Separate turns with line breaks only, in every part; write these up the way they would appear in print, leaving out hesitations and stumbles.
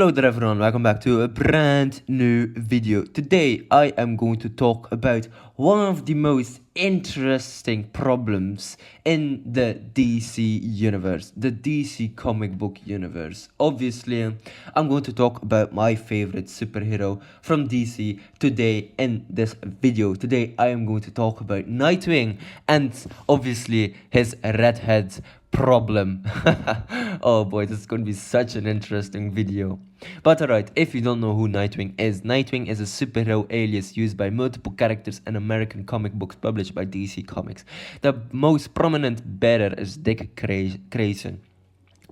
Hello there everyone, welcome back to a brand new video. Today I am going to talk about one of the most interesting problems in the DC universe, the DC comic book universe. Obviously, I'm going to talk about my favorite superhero from DC today in this video. Today I am going to talk about Nightwing and obviously his Redhead problem. Oh boy, this is going to be such an interesting video. But alright, if you don't know who Nightwing is a superhero alias used by multiple characters in American comic books published by DC Comics. The most prominent bearer is Dick Grayson,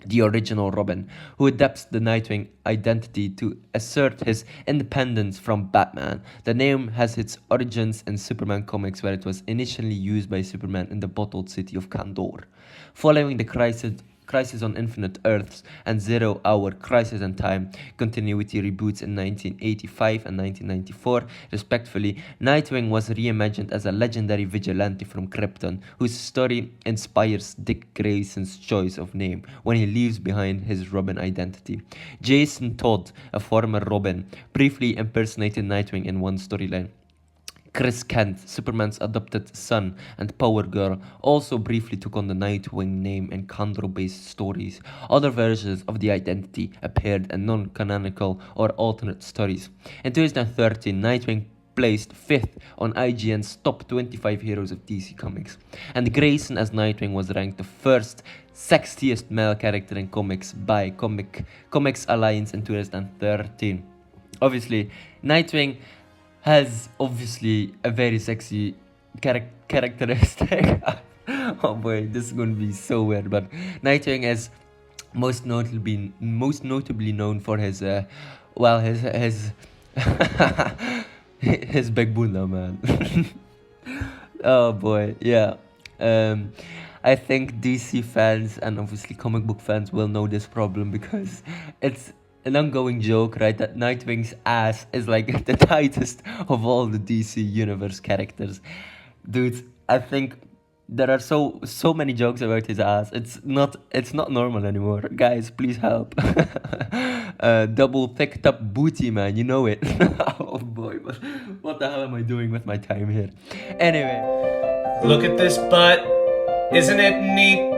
the original Robin, who adapts the Nightwing identity to assert his independence from Batman. The name has its origins in Superman comics, where it was initially used by Superman in the bottled city of Kandor. Following the Crisis on Infinite Earths and 0 Hour Crisis on Time continuity reboots in 1985 and 1994, respectively, Nightwing was reimagined as a legendary vigilante from Krypton, whose story inspires Dick Grayson's choice of name when he leaves behind his Robin identity. Jason Todd, a former Robin, briefly impersonated Nightwing in one storyline. Chris Kent, Superman's adopted son and Power Girl, also briefly took on the Nightwing name in Kandor-based stories. Other versions of the identity appeared in non-canonical or alternate stories. In 2013, Nightwing placed 5th on IGN's top 25 heroes of DC Comics, and Grayson as Nightwing was ranked the first sexiest male character in comics by Comics Alliance in 2013. Obviously, Nightwing has obviously a very sexy characteristic. Oh boy, this is going to be so weird, but Nightwing is most notably known for his his big bunda, man. Oh boy, yeah. I think DC fans and obviously comic book fans will know this problem because it's an ongoing joke, right? That Nightwing's ass is like the tightest of all the DC universe characters. Dude, I think there are so many jokes about his ass. It's not normal anymore. Guys, please help. Double thick top booty, man. You know it. Oh boy, what the hell am I doing with my time here? Anyway.
Look at this butt. Isn't it neat?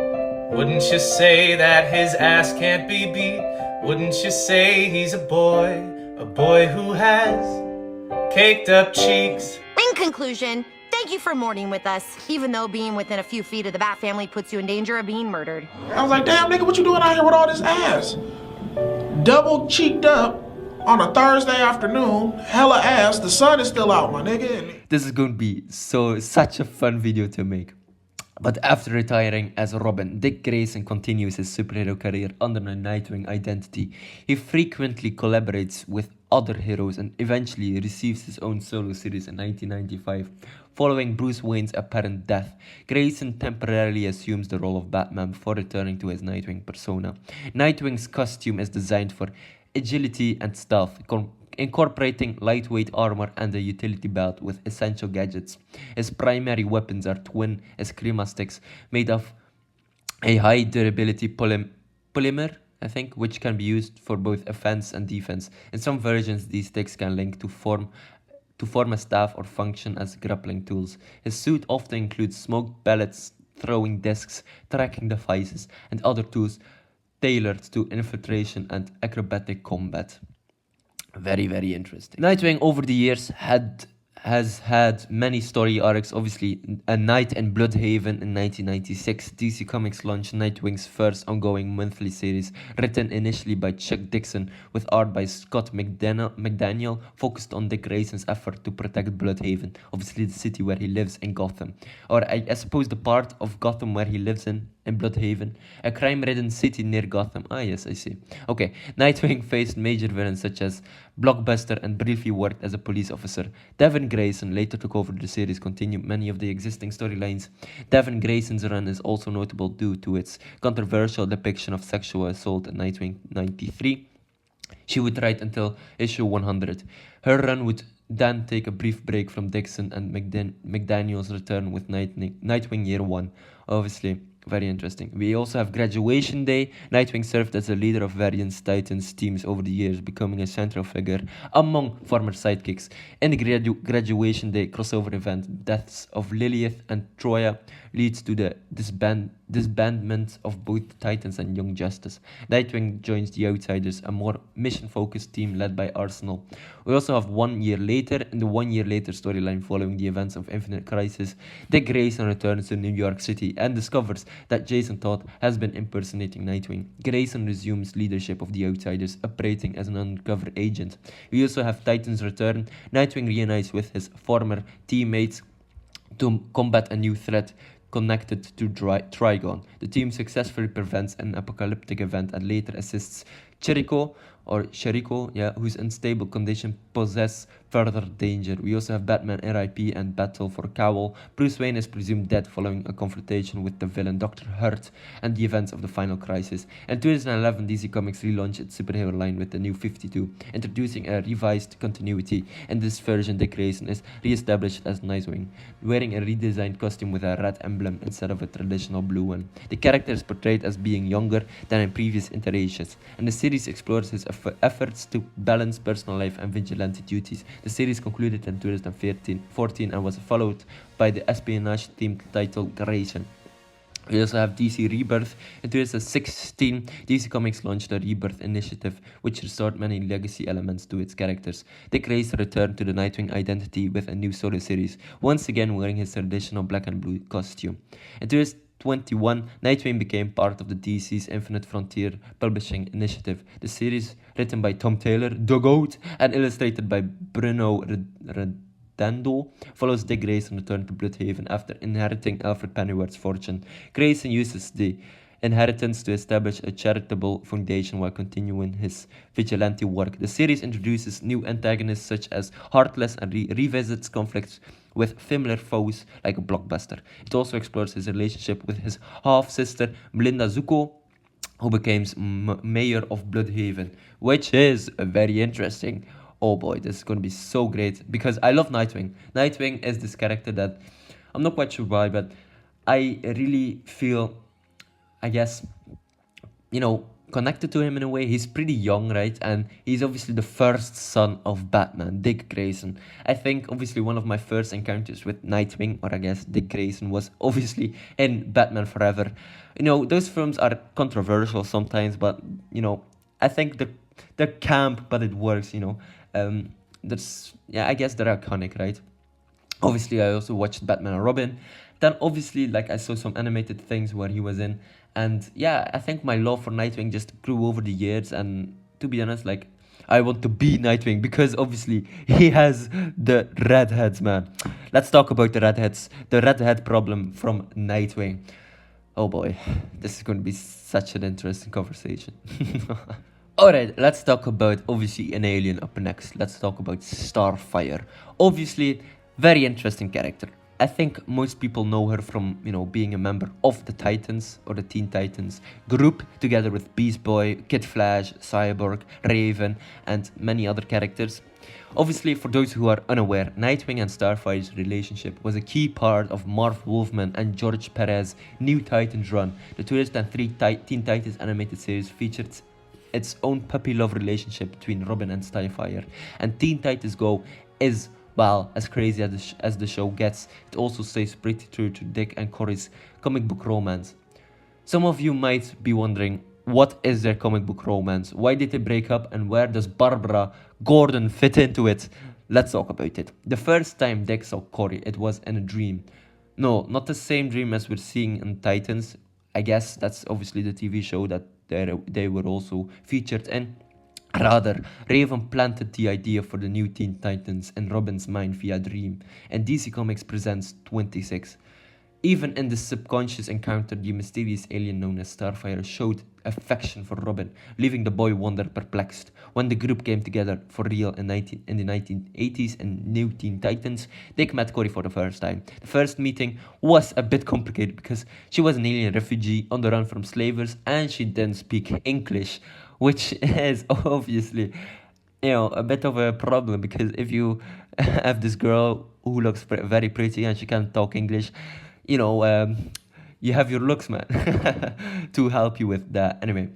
Wouldn't you say that his ass can't be beat? Wouldn't you say he's a boy who has caked up cheeks?
In conclusion, thank you for mourning with us, even though being within a few feet of the Bat family puts you in danger of being murdered.
I was like, damn, nigga, what you doing out here with all this ass? Double cheeked up on a Thursday afternoon, hella ass, the sun is still out, my nigga.
This is going to be such a fun video to make. But after retiring as Robin, Dick Grayson continues his superhero career under the Nightwing identity. He frequently collaborates with other heroes and eventually receives his own solo series in 1995. Following Bruce Wayne's apparent death, Grayson temporarily assumes the role of Batman before returning to his Nightwing persona. Nightwing's costume is designed for agility and stealth, incorporating lightweight armor and a utility belt with essential gadgets. His primary weapons are twin eskrima sticks made of a high durability polymer, I think, which can be used for both offense and defense. In some versions, these sticks can link to form a staff or function as grappling tools. His suit often includes smoke pellets, throwing discs, tracking devices, and other tools tailored to infiltration and acrobatic combat. Very, very interesting. Nightwing over the years has had many story arcs. Obviously, A Night in Bloodhaven in 1996, DC Comics launched Nightwing's first ongoing monthly series, written initially by Chuck Dixon with art by Scott McDaniel, focused on Dick Grayson's effort to protect Bloodhaven, obviously the city where he lives in Gotham, or I suppose the part of Gotham where he lives in Bloodhaven, a crime-ridden city near Gotham. Ah, yes, I see. Okay, Nightwing faced major villains such as Blockbuster and briefly worked as a police officer. Devin Grayson later took over the series, continued many of the existing storylines. Devin Grayson's run is also notable due to its controversial depiction of sexual assault in Nightwing 93. She would write until issue 100. Her run would then take a brief break from Dixon and McDaniel's return with Nightwing Year 1. Obviously, Very interesting. We also have Graduation Day. Nightwing served as the leader of various Titans teams over the years, becoming a central figure among former sidekicks. In the Graduation Day crossover event, deaths of Lilith and Troya leads to the disbandment of both Titans and Young Justice. Nightwing joins the Outsiders, a more mission-focused team led by Arsenal. We also have 1 year later, in the 1 year later storyline following the events of Infinite Crisis, Dick Grayson returns to New York City and discovers that Jason Todd has been impersonating Nightwing. Grayson resumes leadership of the Outsiders, operating as an undercover agent. We also have Titans return. Nightwing reunites with his former teammates to combat a new threat connected to Trigon. The team successfully prevents an apocalyptic event and later assists Chirico, whose unstable condition poses further danger. We also have Batman RIP and Battle for Cowl. Bruce Wayne is presumed dead following a confrontation with the villain Dr. Hurt and the events of the Final Crisis. In 2011, DC Comics relaunched its superhero line with the New 52, introducing a revised continuity. In this version, Dick Grayson is re-established as Nightwing, wearing a redesigned costume with a red emblem instead of a traditional blue one. The character is portrayed as being younger than in previous iterations, and the series explores his efforts to balance personal life and vigilante duties. The series concluded in 2014 and was followed by the espionage-themed title Grayson. We also have DC Rebirth. In 2016, DC Comics launched a Rebirth initiative, which restored many legacy elements to its characters. Dick Grayson returned to the Nightwing identity with a new solo series, once again wearing his traditional black and blue costume. In 2021, Nightwing became part of the DC's Infinite Frontier publishing initiative. The series, written by Tom Taylor, the GOAT, and illustrated by Bruno Redondo, follows Dick Grayson's return to Bloodhaven after inheriting Alfred Pennyworth's fortune. Grayson uses the inheritance to establish a charitable foundation while continuing his vigilante work. The series introduces new antagonists such as Heartless and revisits conflicts with familiar foes like a Blockbuster. It also explores his relationship with his half-sister Melinda Zuko, who becomes mayor of Bloodhaven, which is very interesting. Oh boy, this is going to be so great because I love Nightwing. Nightwing is this character that I'm not quite sure why, but I really feel, I guess, connected to him in a way. He's pretty young, right? And he's obviously the first son of Batman, Dick Grayson. I think obviously one of my first encounters with Nightwing, or I guess Dick Grayson, was obviously in Batman Forever. Those films are controversial sometimes, but I think they're camp, but it works. I guess they're iconic, right? Obviously, I also watched Batman and Robin. Then obviously, I saw some animated things where he was in. And yeah, I think my love for Nightwing just grew over the years. And to be honest, I want to be Nightwing because obviously he has the redheads, man. Let's talk about the redheads. The redhead problem from Nightwing. Oh boy, this is going to be such an interesting conversation. Alright, let's talk about obviously an alien up next. Let's talk about Starfire. Obviously, very interesting character. I think most people know her from, being a member of the Titans or the Teen Titans group, together with Beast Boy, Kid Flash, Cyborg, Raven, and many other characters. Obviously, for those who are unaware, Nightwing and Starfire's relationship was a key part of Marv Wolfman and George Perez's New Titans run. The 2003 Teen Titans animated series featured its own puppy love relationship between Robin and Starfire. And Teen Titans Go is, well, as crazy as the show gets, it also stays pretty true to Dick and Cory's comic book romance. Some of you might be wondering, what is their comic book romance? Why did they break up and where does Barbara Gordon fit into it? Let's talk about it. The first time Dick saw Cory, it was in a dream. No, not the same dream as we're seeing in Titans. I guess that's obviously the TV show that they were also featured in. Rather, Raven planted the idea for the new Teen Titans in Robin's mind via dream, and DC Comics presents 26. Even in the subconscious encounter, the mysterious alien known as Starfire showed affection for Robin, leaving the boy wonder perplexed. When the group came together for real in the 1980s in New Teen Titans, Dick met Cory for the first time. The first meeting was a bit complicated because she was an alien refugee on the run from slavers and she didn't speak English, which is obviously, a bit of a problem because if you have this girl who looks very pretty and she can't talk English, you have your looks, man, to help you with that. Anyway,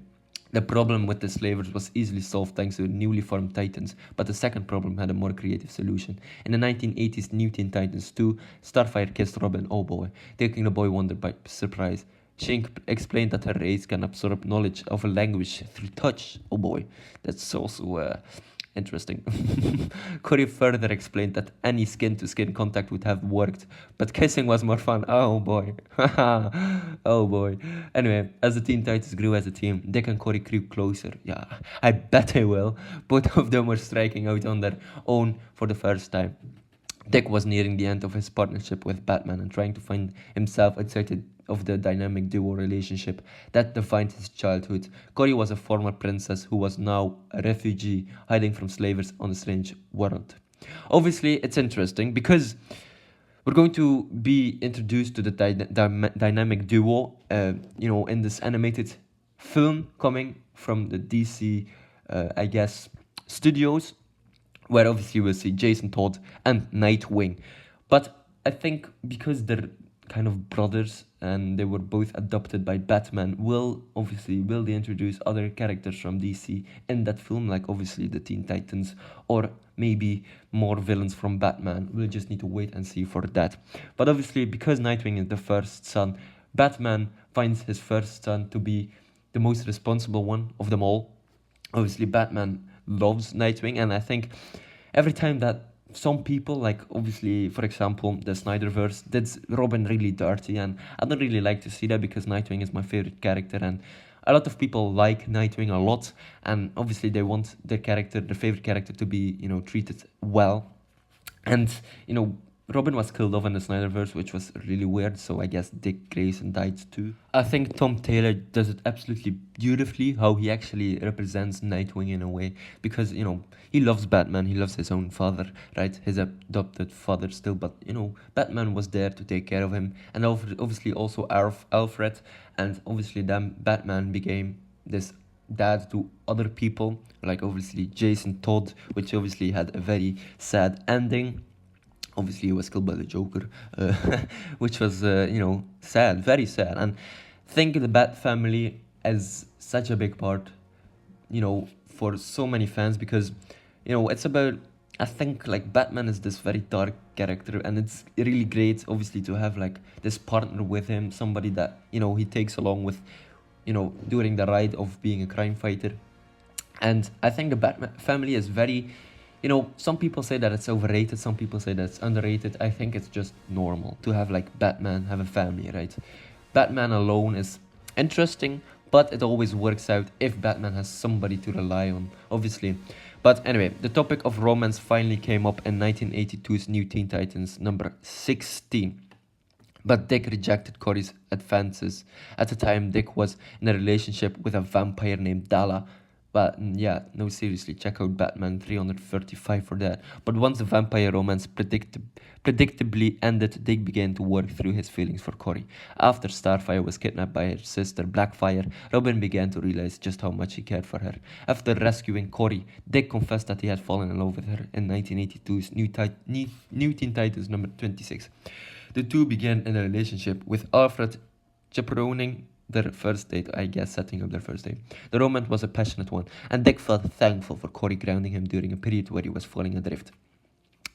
the problem with the slavers was easily solved thanks to newly formed Titans, but the second problem had a more creative solution. In the 1980s New Teen Titans 2, Starfire kissed Robin, oh boy, taking the boy wonder by surprise. She explained that her race can absorb knowledge of a language through touch. Oh boy, that's also interesting. Corey further explained that any skin-to-skin contact would have worked, but kissing was more fun. Oh boy. Oh boy. Anyway, as the Teen Titans grew as a team, Dick and Corey grew closer. Yeah, I bet they will. Both of them were striking out on their own for the first time. Dick was nearing the end of his partnership with Batman and trying to find himself outside of the dynamic duo relationship that defined his childhood. Corey was a former princess who was now a refugee hiding from slavers on a strange world. Obviously, it's interesting because we're going to be introduced to the dynamic duo, in this animated film coming from the DC, I guess, studios, where obviously we'll see Jason Todd and Nightwing. But I think because they're kind of brothers and they were both adopted by Batman, will they introduce other characters from DC in that film, like obviously the Teen Titans, or maybe more villains from Batman. We'll just need to wait and see for that. But obviously, because Nightwing is the first son, Batman finds his first son to be the most responsible one of them all. Obviously, Batman loves Nightwing, and I think every time that some people, like obviously, for example, the Snyderverse did Robin really dirty, and I don't really like to see that because Nightwing is my favorite character, and a lot of people like Nightwing a lot, and obviously they want their favorite character, to be, treated well. And, Robin was killed off in the Snyderverse, which was really weird, so I guess Dick Grayson died too. I think Tom Taylor does it absolutely beautifully, how he actually represents Nightwing in a way, because, he loves Batman, he loves his own father, right, his adopted father still, but, Batman was there to take care of him, and obviously also Alfred, and obviously then Batman became this dad to other people, like obviously Jason Todd, which obviously had a very sad ending. Obviously, he was killed by the Joker, which was, sad, very sad. And think the Bat family as such a big part, for so many fans, because, it's about, I think, like, Batman is this very dark character, and it's really great, obviously, to have, like, this partner with him, somebody that, he takes along with, during the ride of being a crime fighter. And I think the Batman family is very... some people say that it's overrated, some people say that it's underrated. I think it's just normal to have, like, Batman have a family, right? Batman alone is interesting, but it always works out if Batman has somebody to rely on, obviously. But anyway, the topic of romance finally came up in 1982's New Teen Titans number 16. But Dick rejected Corey's advances. At the time, Dick was in a relationship with a vampire named Dala. But yeah, no, seriously, check out Batman 335 for that. But once the vampire romance predictably ended, Dick began to work through his feelings for Corey. After Starfire was kidnapped by her sister Blackfire, Robin began to realize just how much he cared for her. After rescuing Corey, Dick confessed that he had fallen in love with her in 1982's New Teen Titans number 26. The two began in a relationship, with Alfred chaperoning their first date, I guess, setting up their first date. The romance was a passionate one, and Dick felt thankful for Corey grounding him during a period where he was falling adrift.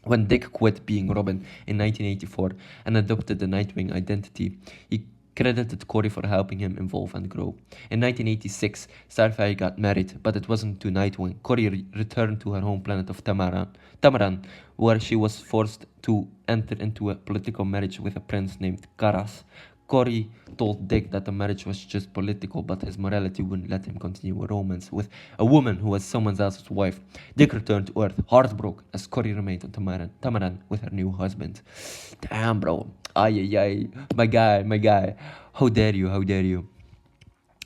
When Dick quit being Robin in 1984 and adopted the Nightwing identity, he credited Corey for helping him evolve and grow. In 1986, Starfire got married, but it wasn't to Nightwing. Corey returned to her home planet of Tamaran, where she was forced to enter into a political marriage with a prince named Karas. Corey told Dick that the marriage was just political, but his morality wouldn't let him continue a romance with a woman who was someone else's wife. Dick returned to Earth, heartbroken, as Corey remained on Tamaran with her new husband. Damn, bro. Ay. My guy. How dare you?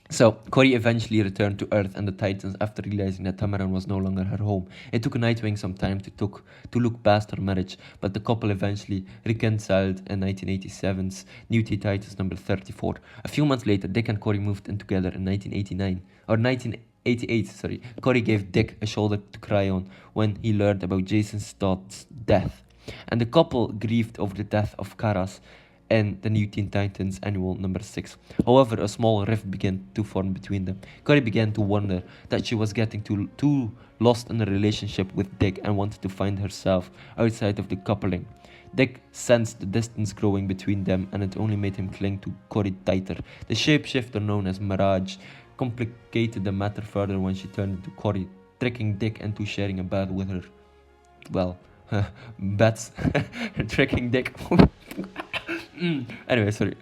So, Corey eventually returned to Earth and the Titans after realizing that Tamaran was no longer her home. It took Nightwing some time to look past her marriage, but the couple eventually reconciled in 1987's New Teen Titans number 34. A few months later, Dick and Corey moved in together in 1988. Corey gave Dick a shoulder to cry on when he learned about Jason Todd's death, and the couple grieved over the death of Karas in the New Teen Titans Annual number 6. However, a small rift began to form between them. Cory began to wonder that she was getting too lost in a relationship with Dick and wanted to find herself outside of the coupling. Dick sensed the distance growing between them, and it only made him cling to Cory tighter. The shapeshifter known as Mirage complicated the matter further when she turned to Cory, tricking Dick into sharing a bed with her. Well, beds. Tricking Dick. Anyway, sorry.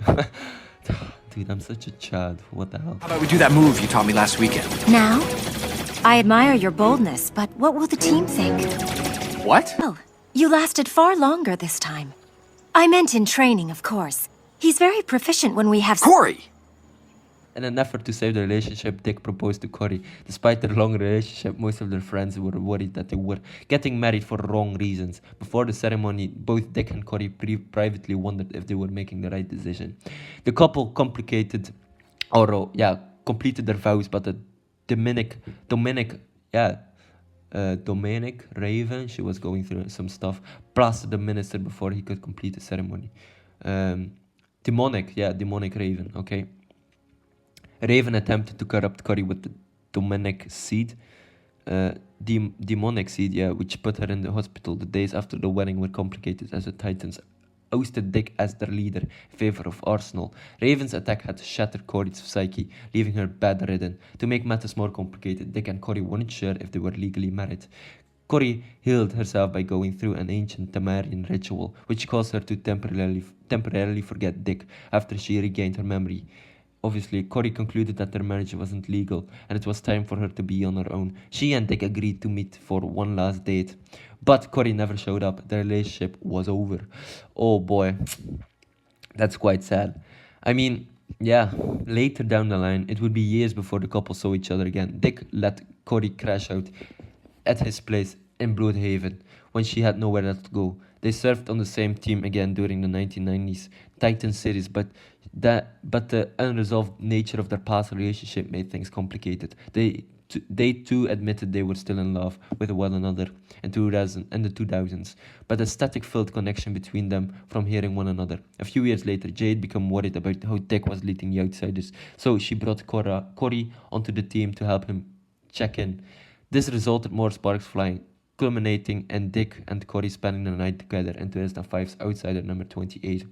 Dude, I'm such a chad. What the hell?
How about we do that move you taught me last weekend?
Now? I admire your boldness, but what will the team think?
What?
Well, you lasted far longer this time. I meant in training, of course. He's very proficient when we have...
Cory!
In an effort to save the relationship, Dick proposed to Cory. Despite their long relationship, most of their friends were worried that they were getting married for wrong reasons. Before the ceremony, both Dick and Cory privately wondered if they were making the right decision. The couple completed their vows, but the Dominic Raven, she was going through some stuff, blasted the minister before he could complete the ceremony. Demonic Raven, okay. Raven attempted to corrupt Cory with the demonic seed, which put her in the hospital. The days after the wedding were complicated as the Titans ousted Dick as their leader in favor of Arsenal. Raven's attack had shattered Cory's psyche, leaving her bedridden. To make matters more complicated, Dick and Cory weren't sure if they were legally married. Cory healed herself by going through an ancient Tamarian ritual, which caused her to temporarily forget Dick after she regained her memory. Obviously, Cory concluded that their marriage wasn't legal, and it was time for her to be on her own. She and Dick agreed to meet for one last date, but Cory never showed up. The relationship was over. Oh boy, that's quite sad. I mean, yeah, later down the line, it would be years before the couple saw each other again. Dick let Cory crash out at his place in Bloodhaven when she had nowhere else to go. They served on the same team again during the 1990s Titan series, but the unresolved nature of their past relationship made things complicated. They too admitted they were still in love with one another in the 2000s, but a static-filled connection between them from hearing one another. A few years later, Jade became worried about how Dick was leading the outsiders, so she brought Cory onto the team to help him check in. This resulted more sparks flying, culminating in Dick and Cory spending the night together in 2005's Outsider number 28.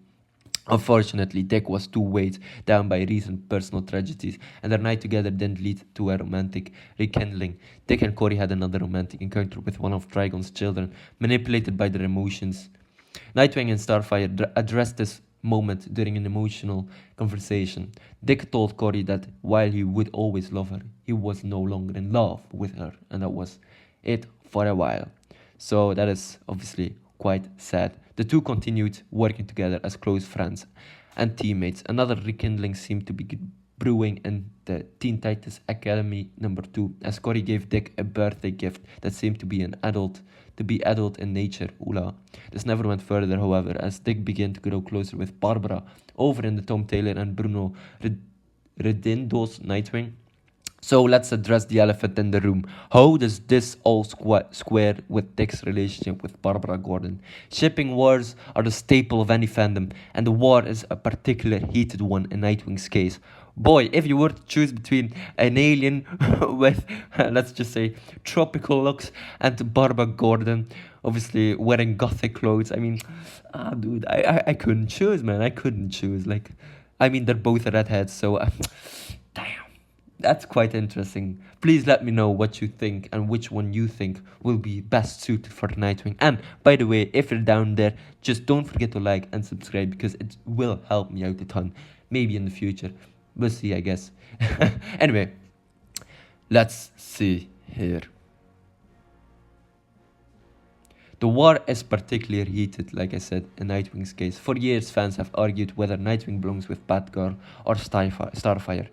Unfortunately, Dick was too weighed down by recent personal tragedies, and their night together didn't lead to a romantic rekindling. Dick and Cory had another romantic encounter with one of Trigon's children, manipulated by their emotions. Nightwing and Starfire addressed this moment during an emotional conversation. Dick told Cory that while he would always love her, he was no longer in love with her, and that was it for a while. So that is obviously quite sad. The two continued working together as close friends and teammates. Another rekindling seemed to be brewing in the Teen Titans Academy number 2, as Cory gave Dick a birthday gift that seemed to be adult in nature. Oola. This never went further, however, as Dick began to grow closer with Barbara over in the Tom Taylor and Bruno Redindo's Nightwing. So let's address the elephant in the room. How does this all square with Dick's relationship with Barbara Gordon? Shipping wars are the staple of any fandom, and the war is a particularly heated one in Nightwing's case. Boy, if you were to choose between an alien with, let's just say, tropical looks and Barbara Gordon, obviously wearing gothic clothes, I mean, dude, I couldn't choose, man. I couldn't choose. Like, I mean, they're both redheads, so damn. That's quite interesting. Please let me know what you think and which one you think will be best suited for Nightwing. And by the way, if you're down there, just don't forget to like and subscribe, because it will help me out a ton. Maybe in the future. We'll see, I guess. Anyway, let's see here. The war is particularly heated, like I said, in Nightwing's case. For years, fans have argued whether Nightwing belongs with BATGIRL or Starfire.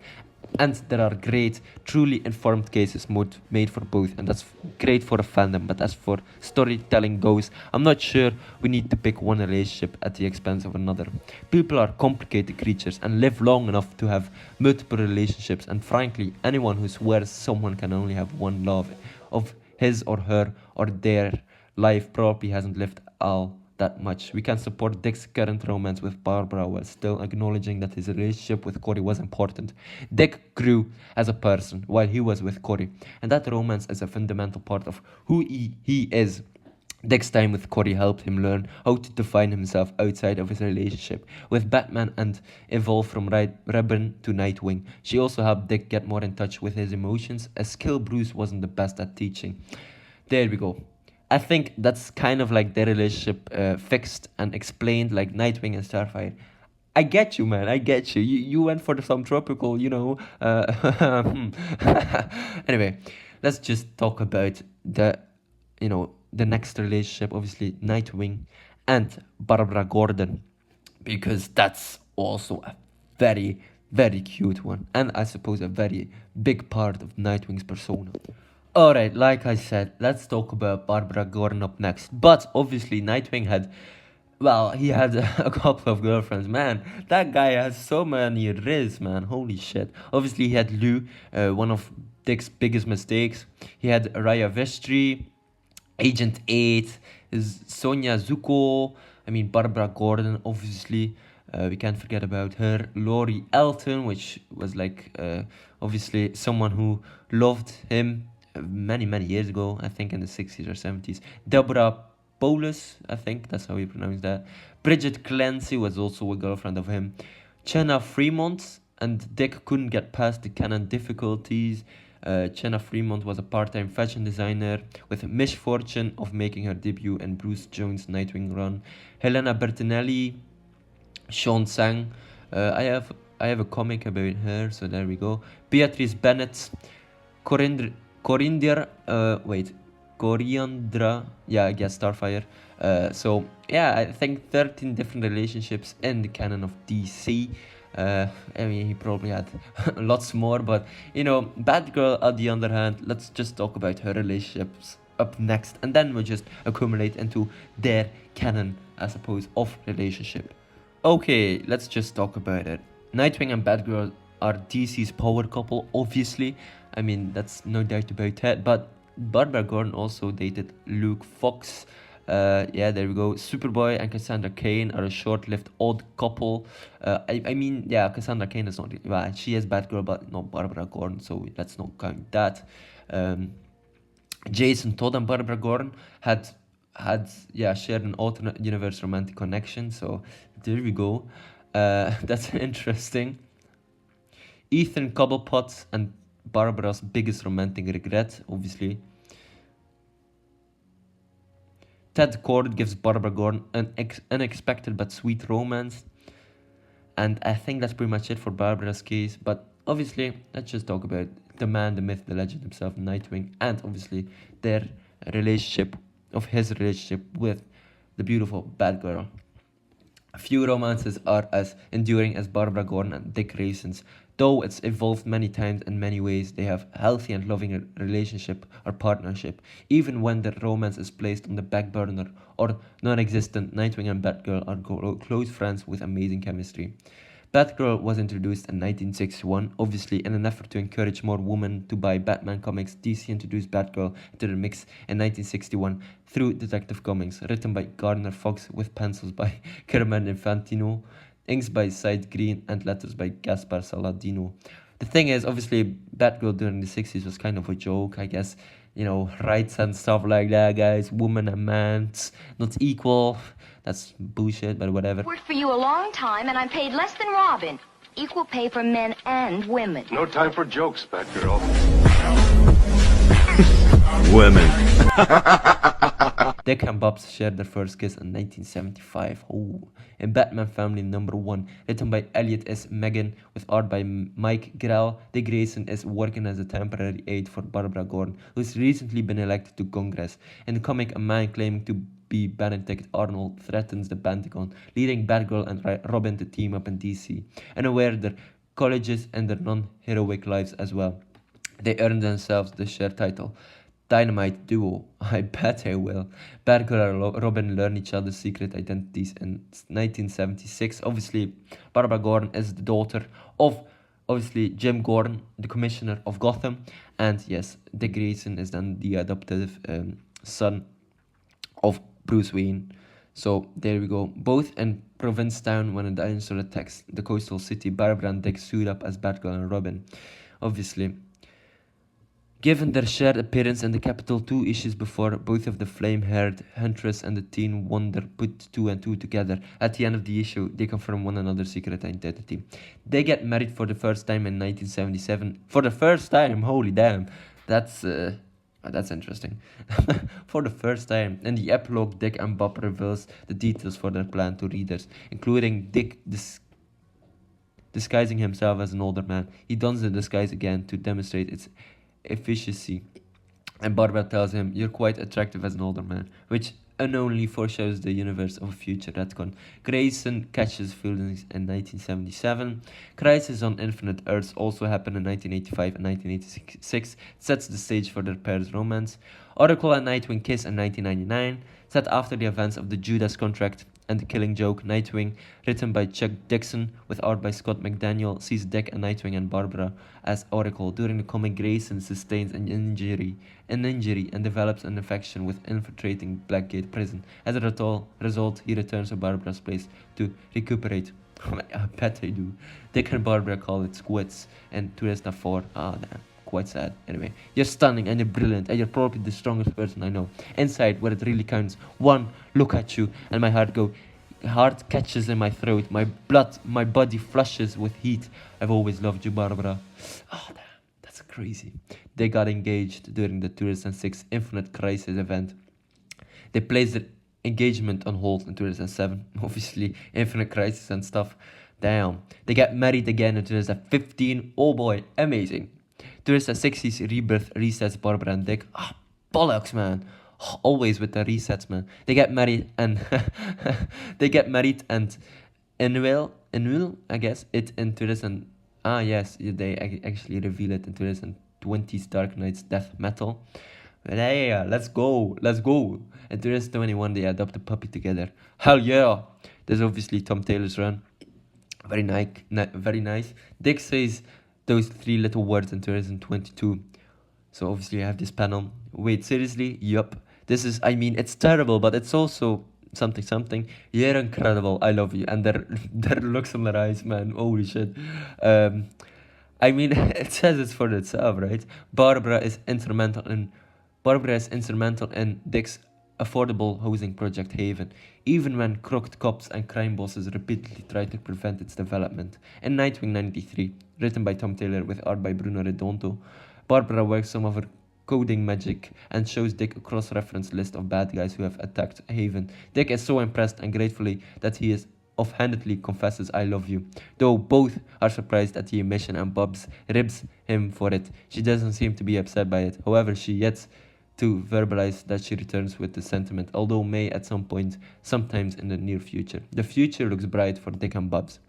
And there are great, truly informed cases made for both, and that's great for a fandom. But as for storytelling goes, I'm not sure we need to pick one relationship at the expense of another. People are complicated creatures and live long enough to have multiple relationships, and frankly, anyone who swears someone can only have one love of his or her or their life probably hasn't lived all that much. We can support Dick's current romance with Barbara while still acknowledging that his relationship with Corey was important. Dick grew as a person while he was with Corey, and that romance is a fundamental part of who he is. Dick's time with Corey helped him learn how to define himself outside of his relationship with Batman and evolve from Robin to Nightwing. She also helped Dick get more in touch with his emotions, a skill Bruce wasn't the best at teaching. There we go. I think that's kind of like their relationship fixed and explained, like Nightwing and Starfire. I get you, man. I get you. You went for some tropical, Anyway, let's just talk about the next relationship, obviously Nightwing and Barbara Gordon, because that's also a very, very cute one, and I suppose a very big part of Nightwing's persona. Alright, like I said, let's talk about Barbara Gordon up next. But obviously Nightwing had, well, he had a couple of girlfriends. Man, that guy has so many riz, man. Holy shit. Obviously he had Lou, one of Dick's biggest mistakes. He had Raya Vestry, Agent 8, is Sonia Zuko, Barbara Gordon, obviously. We can't forget about her. Laurie Elton, which was obviously someone who loved him many, many years ago, I think in the 60s or 70s. Deborah Paulus, I think that's how you pronounce that. Bridget Clancy was also a girlfriend of him. Chenna Fremont, and Dick couldn't get past the canon difficulties. Chenna Fremont was a part-time fashion designer with a misfortune of making her debut in Bruce Jones' Nightwing run. Helena Bertinelli, Sean Sang. I have a comic about her, so there we go. Beatrice Bennett, Coriandra, yeah, I guess Starfire. So yeah, I think 13 different relationships in the canon of DC. He probably had lots more, but Batgirl, on the other hand, let's just talk about her relationships up next, and then we'll just accumulate into their canon, I suppose, of relationship. Okay, let's just talk about it. Nightwing and Batgirl are DC's power couple, obviously. That's no doubt about it, but Barbara Gordon also dated Luke Fox. Yeah, there we go. Superboy and Cassandra Cain are a short-lived odd couple. Yeah, Cassandra Cain is not... Well, she is Batgirl, but not Barbara Gordon, so let's not count that. Jason Todd and Barbara Gordon had shared an alternate universe romantic connection, so there we go. That's interesting. Ethan Cobblepot and Barbara's biggest romantic regret, obviously. Ted Kord gives Barbara Gordon an unexpected but sweet romance. And I think that's pretty much it for Barbara's case. But obviously, let's just talk about the man, the myth, the legend himself, Nightwing. And obviously, his relationship with the beautiful Batgirl. Few romances are as enduring as Barbara Gordon and Dick Grayson's. Though it's evolved many times in many ways, they have healthy and loving relationship or partnership. Even when their romance is placed on the back burner or non-existent, Nightwing and Batgirl are close friends with amazing chemistry. Batgirl was introduced in 1961. Obviously, in an effort to encourage more women to buy Batman comics, DC introduced Batgirl into the mix in 1961 through Detective Comics, written by Gardner Fox with pencils by Carmine Infantino, inks by Sid Green, and letters by Gaspar Saladino. The thing is, obviously, Batgirl during the 60s was kind of a joke, I guess. Rights and stuff like that, guys. Woman and man, not equal. That's bullshit, but whatever.
Worked for you a long time, and I'm paid less than Robin. Equal pay for men and women.
No time for jokes, Batgirl.
Women.
Dick and Bobs shared their first kiss in 1975. Oh, in Batman Family #1, written by Elliot S. Megan with art by Mike Grell. Dick Grayson is working as a temporary aide for Barbara Gordon, who's recently been elected to Congress. In the comic, a man claiming to be Benedict Arnold threatens the Pentagon, leading Batgirl and Robin to team up in DC, unaware their colleges and their non-heroic lives as well. They earned themselves the shared title, Dynamite Duo. I bet I will. Batgirl and Robin learn each other's secret identities in 1976. Obviously, Barbara Gordon is the daughter of, obviously, Jim Gordon, the commissioner of Gotham. And yes, Dick Grayson is then the adoptive son of Bruce Wayne. So there we go. Both in Provincetown when a dinosaur attacks the coastal city, Barbara and Dick suit up as Batgirl and Robin. Obviously, given their shared appearance in the Capitol 2 issues before, both of the flame-haired Huntress and the Teen Wonder put two and two together. At the end of the issue, they confirm one another's secret identity. They get married for the first time in 1977. For the first time, holy damn. That's interesting. For the first time. In the epilogue, Dick and Bob reveals the details for their plan to readers, including Dick disguising himself as an older man. He dons the disguise again to demonstrate its efficiency, and Barbara tells him, "You're quite attractive as an older man," which unknowingly foreshadows the universe of a future retcon. Grayson catches feelings in 1977. Crisis on Infinite Earths also happened in 1985 and 1986, sets the stage for their pair's romance. Oracle and Nightwing kiss in 1999, set after the events of the Judas Contract and The Killing Joke. Nightwing, written by Chuck Dixon with art by Scott McDaniel, sees Dick and Nightwing and Barbara as Oracle. During the comic, Grayson sustains an injury and develops an affection with infiltrating Blackgate prison. As a result, he returns to Barbara's place to recuperate. I bet they do. Dick and Barbara call it quits in 2004. Ah, damn. Quite sad. Anyway, you're stunning and you're brilliant and you're probably the strongest person I know. Inside, where it really counts. One look at you and my heart catches in my throat. My body flushes with heat. I've always loved you, Barbara. Oh, damn, that's crazy. They got engaged during the 2006 Infinite Crisis event. They placed their engagement on hold in 2007. Obviously, Infinite Crisis and stuff. Damn. They get married again in 2015. Oh boy, amazing. 2060's Rebirth resets Barbara and Dick. Ah, bollocks, man. Always with the resets, man. They get married and Annual, I guess, it in 2000. Ah, yes, they actually reveal it in 2020's Dark Knight's Death Metal. But yeah, let's go. In 2021, they adopt a puppy together. Hell yeah. There's obviously Tom Taylor's run. Very nice. Dick says those three little words in 2022. So obviously I have this panel. Wait, seriously? Yup. This is, I mean, it's terrible, but it's also something. You're incredible. I love you. And their looks in their eyes, man. Holy shit. I mean, it says it's for itself, right? Barbara is instrumental in Dick's affordable housing project Haven, even when crooked cops and crime bosses repeatedly try to prevent its development. In Nightwing 93, written by Tom Taylor with art by Bruno Redondo, Barbara works some of her coding magic and shows Dick a cross-reference list of bad guys who have attacked Haven. Dick is so impressed and gratefully that he is offhandedly confesses "I love you," though both are surprised at the omission and Bubs ribs him for it. She doesn't seem to be upset by it. However, she yet to verbalize that she returns with the sentiment, although may at some point, sometimes in the near future. The future looks bright for Dick and Bubs.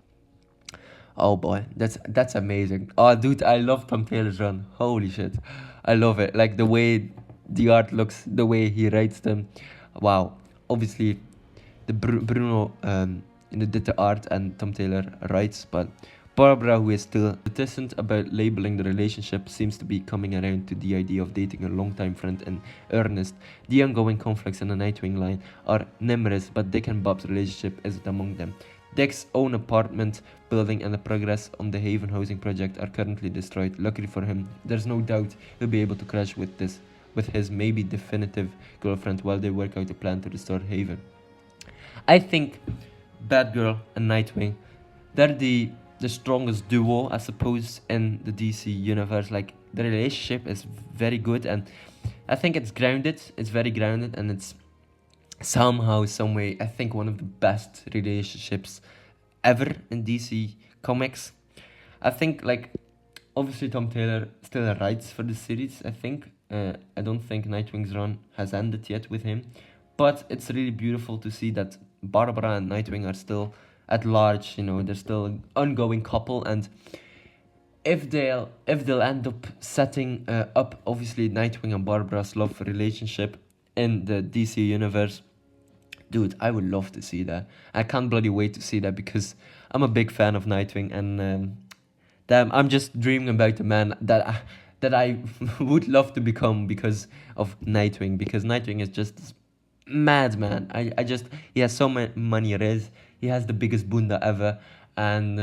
Oh boy, that's amazing. Oh dude, I love Tom Taylor's run. Holy shit. I love it. Like the way the art looks, the way he writes them. Wow. Obviously, the Bruno did the art and Tom Taylor writes, but Barbara, who is still reticent about labeling the relationship, seems to be coming around to the idea of dating a longtime friend in earnest. The ongoing conflicts in the Nightwing line are numerous, but Dick and Bob's relationship isn't among them. Dick's own apartment building and the progress on the Haven housing project are currently destroyed. Luckily for him, there's no doubt he'll be able to crash with his maybe definitive girlfriend while they work out a plan to restore Haven. I think Batgirl and Nightwing, they're the strongest duo, I suppose, in the DC universe. Like, the relationship is very good, and I think it's grounded. It's very grounded, and it's somehow, some way, I think one of the best relationships ever in DC Comics. I think, like, obviously Tom Taylor still writes for the series, I think. I don't think Nightwing's run has ended yet with him, but it's really beautiful to see that Barbara and Nightwing are still at large. You know, they're still an ongoing couple, and if they'll end up setting up, obviously, Nightwing and Barbara's love relationship in the DC universe, dude, I would love to see that. I can't bloody wait to see that, because I'm a big fan of Nightwing, and damn, I'm just dreaming about the man that I would love to become because of Nightwing, because Nightwing is just madman. I just, he has so much money. He has the biggest bunda ever, and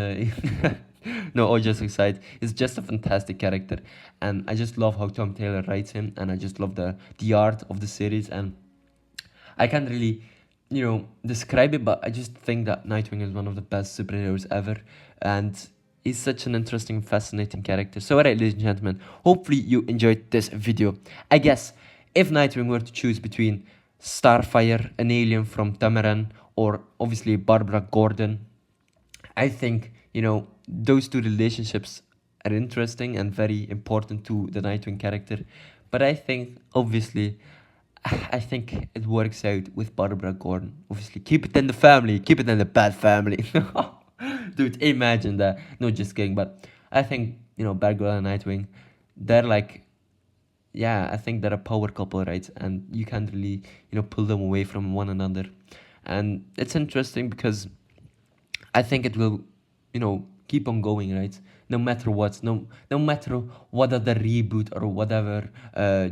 no, all just aside, he's just a fantastic character, and I just love how Tom Taylor writes him, and I just love the art of the series, and I can't really, describe it, but I just think that Nightwing is one of the best superheroes ever, and he's such an interesting, fascinating character. So, alright, ladies and gentlemen, hopefully you enjoyed this video. I guess if Nightwing were to choose between Starfire, an alien from Tamaran, or obviously Barbara Gordon, I think, those two relationships are interesting and very important to the Nightwing character. But I think, obviously, I think it works out with Barbara Gordon. Obviously, keep it in the family, keep it in the bad family. Dude, imagine that. No, just kidding. But I think, Batgirl and Nightwing, they're like, yeah, I think they're a power couple, right? And you can't really, pull them away from one another. And it's interesting because I think it will, keep on going, right? No matter what, no matter what other reboot or whatever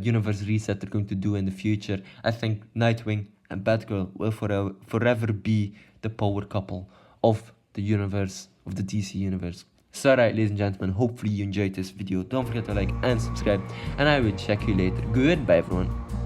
universe reset they're going to do in the future, I think Nightwing and Batgirl will forever be the power couple of the universe, of the DC universe. So alright, ladies and gentlemen, hopefully you enjoyed this video. Don't forget to like and subscribe, and I will check you later. Goodbye, everyone.